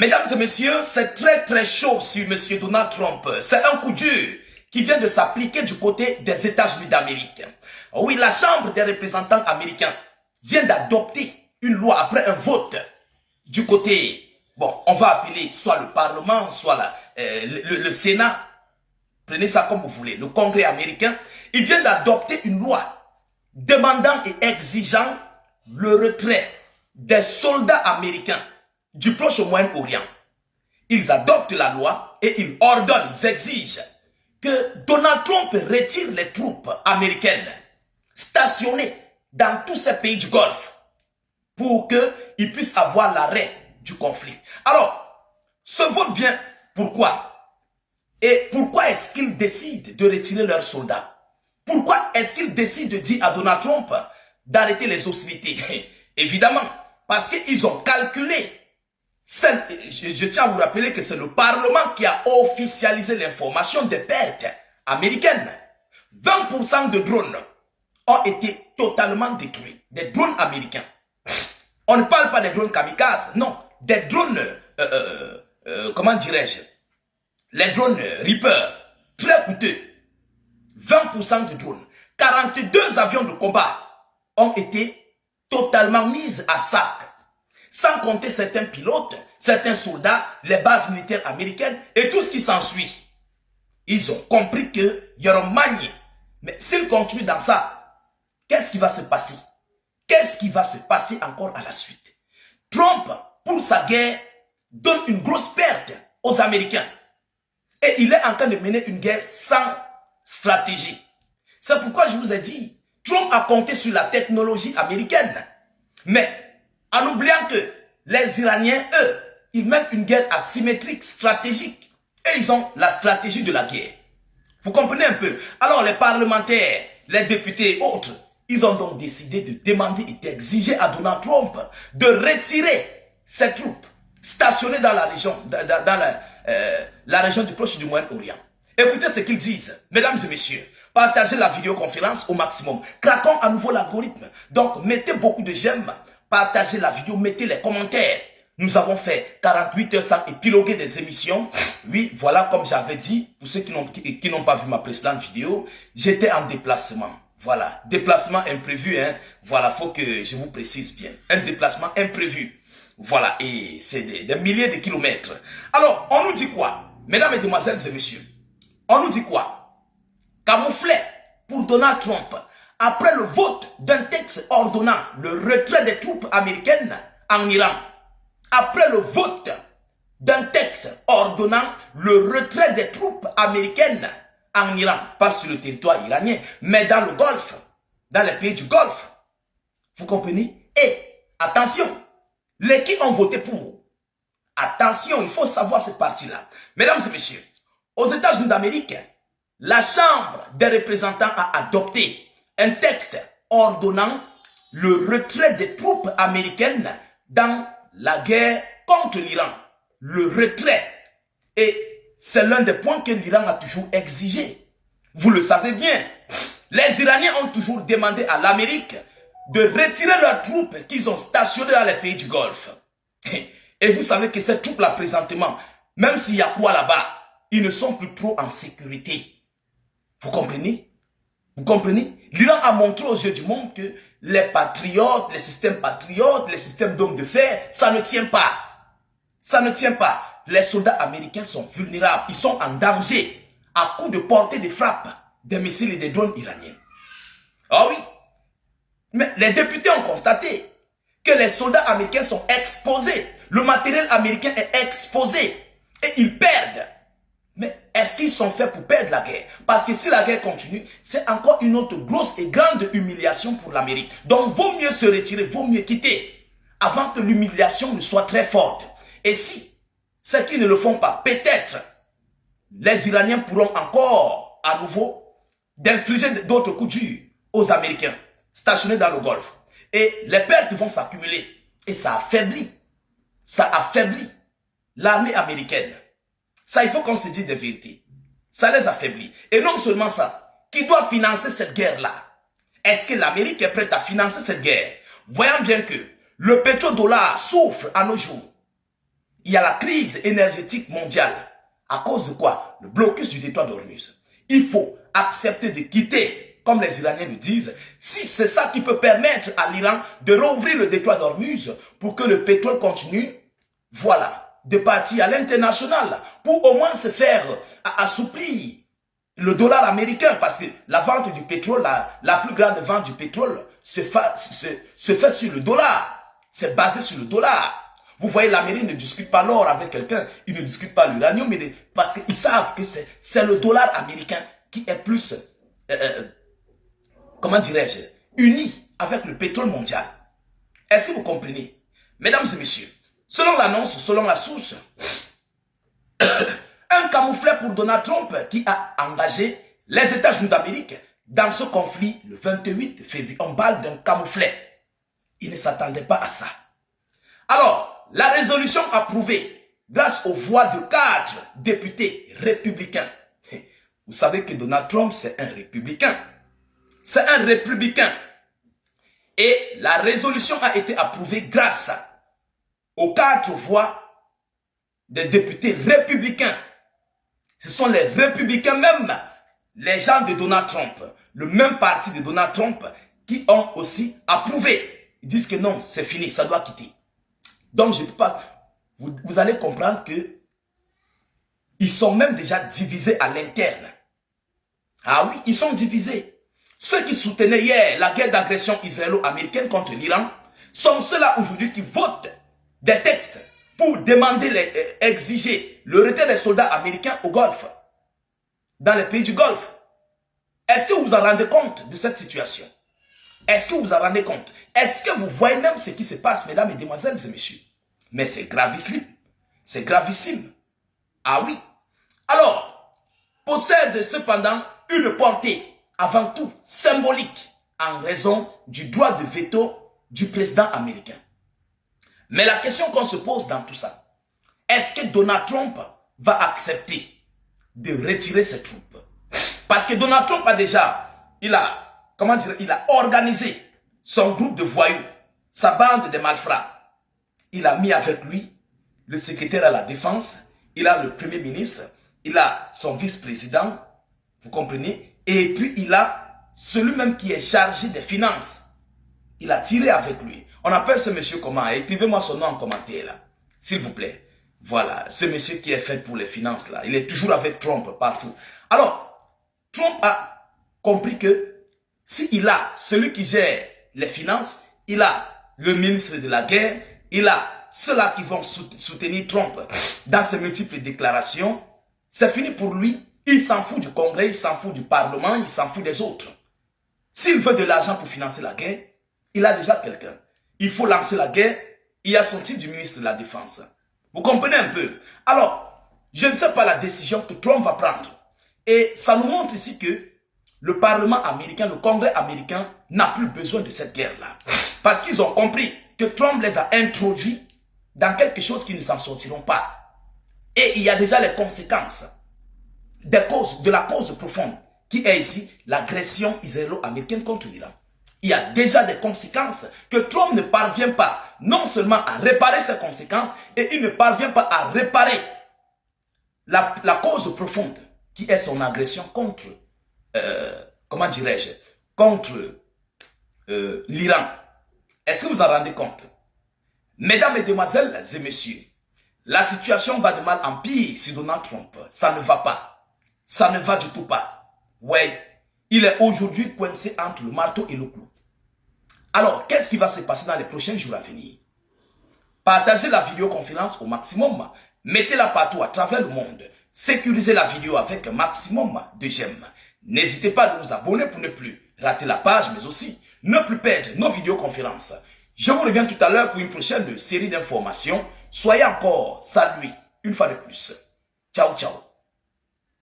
Mesdames et messieurs, c'est très chaud sur M. Donald Trump. C'est un coup dur qui vient de s'appliquer du côté des États-Unis d'Amérique. Oui, la Chambre des représentants américains vient d'adopter une loi après un vote du côté, bon, on va appeler soit le Parlement, soit le Sénat. Prenez ça comme vous voulez, le Congrès américain. Il vient d'adopter une loi demandant et exigeant le retrait des soldats américains du Proche-Moyen-Orient. Ils adoptent la loi et ils ordonnent, ils exigent que Donald Trump retire les troupes américaines stationnées dans tous ces pays du Golfe pour qu'ils puissent avoir l'arrêt du conflit. Alors, ce vote vient pourquoi? Et pourquoi est-ce qu'ils décident de retirer leurs soldats? Pourquoi est-ce qu'ils décident de dire à Donald Trump d'arrêter les hostilités? Évidemment, parce qu'ils ont calculé. Je tiens à vous rappeler que c'est le Parlement qui a officialisé l'information des pertes américaines. 20% de drones ont été totalement détruits. Des drones américains. On ne parle pas des drones kamikazes, non. Des drones, comment dirais-je, les drones Reaper, très coûteux. 20% de drones. 42 avions de combat ont été totalement mis à sac. Sans compter certains pilotes, certains soldats, les bases militaires américaines et tout ce qui s'ensuit. Ils ont compris qu'il y aura manié. Mais s'ils continuent dans ça, qu'est-ce qui va se passer? Qu'est-ce qui va se passer encore à la suite? Trump, pour sa guerre, donne une grosse perte aux Américains. Et il est en train de mener une guerre sans stratégie. C'est pourquoi je vous ai dit, Trump a compté sur la technologie américaine. Mais en oubliant que les Iraniens, eux, ils mènent une guerre asymétrique, stratégique. Et ils ont la stratégie de la guerre. Vous comprenez un peu? Alors les parlementaires, les députés et autres, ils ont donc décidé de demander et d'exiger à Donald Trump de retirer ses troupes stationnées dans la région, la région du Proche du Moyen-Orient. Écoutez ce qu'ils disent, mesdames et messieurs. Partagez la vidéoconférence au maximum. Craquons à nouveau l'algorithme. Donc mettez beaucoup de j'aime. Partagez la vidéo, mettez les commentaires. Nous avons fait 48 heures sans épiloguer des émissions. Oui, voilà, comme j'avais dit, pour ceux qui n'ont pas vu ma précédente vidéo, j'étais en déplacement. Voilà, déplacement imprévu, hein. Voilà, faut que je vous précise bien. Un déplacement imprévu. Voilà, et c'est des milliers de kilomètres. Alors, on nous dit quoi? Mesdames, mesdemoiselles et messieurs, on nous dit quoi? Camouflé pour Donald Trump. Après le vote d'un texte ordonnant le retrait des troupes américaines en Iran, après le vote d'un texte ordonnant le retrait des troupes américaines en Iran, pas sur le territoire iranien, mais dans le Golfe, dans les pays du Golfe, vous comprenez? Et attention, les qui ont voté pour, attention, il faut savoir cette partie-là. Mesdames et messieurs, aux États-Unis d'Amérique, la Chambre des représentants a adopté un texte ordonnant le retrait des troupes américaines dans la guerre contre l'Iran. Le retrait. Et c'est l'un des points que l'Iran a toujours exigé. Vous le savez bien. Les Iraniens ont toujours demandé à l'Amérique de retirer leurs troupes qu'ils ont stationnées dans les pays du Golfe. Et vous savez que ces troupes-là, présentement, même s'il y a quoi là-bas, ils ne sont plus trop en sécurité. Vous comprenez? Vous comprenez? L'Iran a montré aux yeux du monde que les patriotes, les systèmes d'hommes de fer, ça ne tient pas. Ça ne tient pas. Les soldats américains sont vulnérables. Ils sont en danger à coup de portée de frappe des missiles et des drones iraniens. Ah oui. Mais les députés ont constaté que les soldats américains sont exposés. Le matériel américain est exposé. Et ils perdent. Mais est-ce qu'ils sont faits pour perdre la guerre? Parce que si la guerre continue, c'est encore une autre grosse et grande humiliation pour l'Amérique. Donc, vaut mieux se retirer, vaut mieux quitter, avant que l'humiliation ne soit très forte. Et si ceux qui ne le font pas, peut-être, les Iraniens pourront encore, à nouveau, d'infliger d'autres coups durs aux Américains, stationnés dans le Golfe. Et les pertes vont s'accumuler. Et ça affaiblit l'armée américaine. Ça, il faut qu'on se dise des vérités. Ça les affaiblit. Et non seulement ça, qui doit financer cette guerre-là? Est-ce que l'Amérique est prête à financer cette guerre? Voyons bien que le pétrodollar souffre à nos jours. il y a la crise énergétique mondiale. À cause de quoi? Le blocus du détroit d'Ormuz. Il faut accepter de quitter, comme les Iraniens le disent, si c'est ça qui peut permettre à l'Iran de rouvrir le détroit d'Ormuz pour que le pétrole continue, voilà, de partir à l'international pour au moins se faire assouplir le dollar américain, parce que la vente du pétrole, la plus grande vente du pétrole se fait sur le dollar. C'est basé sur le dollar. Vous voyez, l'Amérique ne discute pas l'or avec quelqu'un, ils ne discutent pas l'uranium, parce qu'ils savent que c'est le dollar américain qui est plus, comment dirais-je, uni avec le pétrole mondial. Est-ce que vous comprenez? Mesdames et messieurs, selon l'annonce, selon la source, un camouflet pour Donald Trump qui a engagé les États-Unis d'Amérique dans ce conflit le 28 février. On parle d'un camouflet. Il ne s'attendait pas à ça. Alors, la résolution approuvée grâce aux voix de 4 députés républicains. Vous savez que Donald Trump, c'est un républicain. C'est un républicain. Et la résolution a été approuvée grâce aux 4 voix des députés républicains. Ce sont les républicains même, les gens de Donald Trump, le même parti de Donald Trump, qui ont aussi approuvé. Ils disent que non, c'est fini, ça doit quitter. Donc, je ne peux pas... Vous allez comprendre que ils sont même déjà divisés à l'interne. Ah oui, ils sont divisés. Ceux qui soutenaient hier la guerre d'agression israélo-américaine contre l'Iran sont ceux-là aujourd'hui qui votent des textes pour demander, exiger le retrait des soldats américains au Golfe, dans les pays du Golfe. Est-ce que vous vous en rendez compte de cette situation? Est-ce que vous vous en rendez compte? Est-ce que vous voyez même ce qui se passe, mesdames et demoiselles et messieurs? Mais c'est gravissime. C'est gravissime. Ah oui. Alors, possède cependant une portée, avant tout symbolique, en raison du droit de veto du président américain. Mais la question qu'on se pose dans tout ça, est-ce que Donald Trump va accepter de retirer ses troupes? Parce que Donald Trump a déjà, il a organisé son groupe de voyous, sa bande de malfrats. Il a mis avec lui le secrétaire à la défense, il a le premier ministre, il a son vice-président, vous comprenez? Et puis il a celui même qui est chargé des finances. Il a tiré avec lui. On appelle ce monsieur comment? Écrivez-moi son nom en commentaire là, s'il vous plaît. Voilà, ce monsieur qui est fait pour les finances là, il est toujours avec Trump partout. Alors, Trump a compris que s'il a celui qui gère les finances, il a le ministre de la guerre, il a ceux-là qui vont soutenir Trump dans ses multiples déclarations, c'est fini pour lui. Il s'en fout du Congrès, il s'en fout du Parlement, il s'en fout des autres. S'il veut de l'argent pour financer la guerre, il a déjà quelqu'un. Il faut lancer la guerre, il y a son titre du ministre de la Défense. Vous comprenez un peu? Alors, je ne sais pas la décision que Trump va prendre. Et ça nous montre ici que le Parlement américain, le Congrès américain n'a plus besoin de cette guerre-là. Parce qu'ils ont compris que Trump les a introduits dans quelque chose qui ne s'en sortiront pas. Et il y a déjà les conséquences de la cause profonde qui est ici l'agression israélo-américaine contre l'Iran. Il y a déjà des conséquences que Trump ne parvient pas non seulement à réparer ces conséquences, et il ne parvient pas à réparer la cause profonde qui est son agression contre, comment dirais-je, contre l'Iran. Est-ce que vous en rendez compte? Mesdames, Mesdemoiselles et Messieurs, la situation va de mal en pire sur Donald Trump. Ça ne va pas. Ça ne va du tout pas. Ouais, il est aujourd'hui coincé entre le marteau et le clou. Alors, qu'est-ce qui va se passer dans les prochains jours à venir? Partagez la vidéoconférence au maximum. Mettez-la partout à travers le monde. Sécurisez la vidéo avec un maximum de j'aime. N'hésitez pas à vous abonner pour ne plus rater la page, mais aussi ne plus perdre nos vidéoconférences. Je vous reviens tout à l'heure pour une prochaine série d'informations. Soyez encore salués une fois de plus. Ciao, ciao.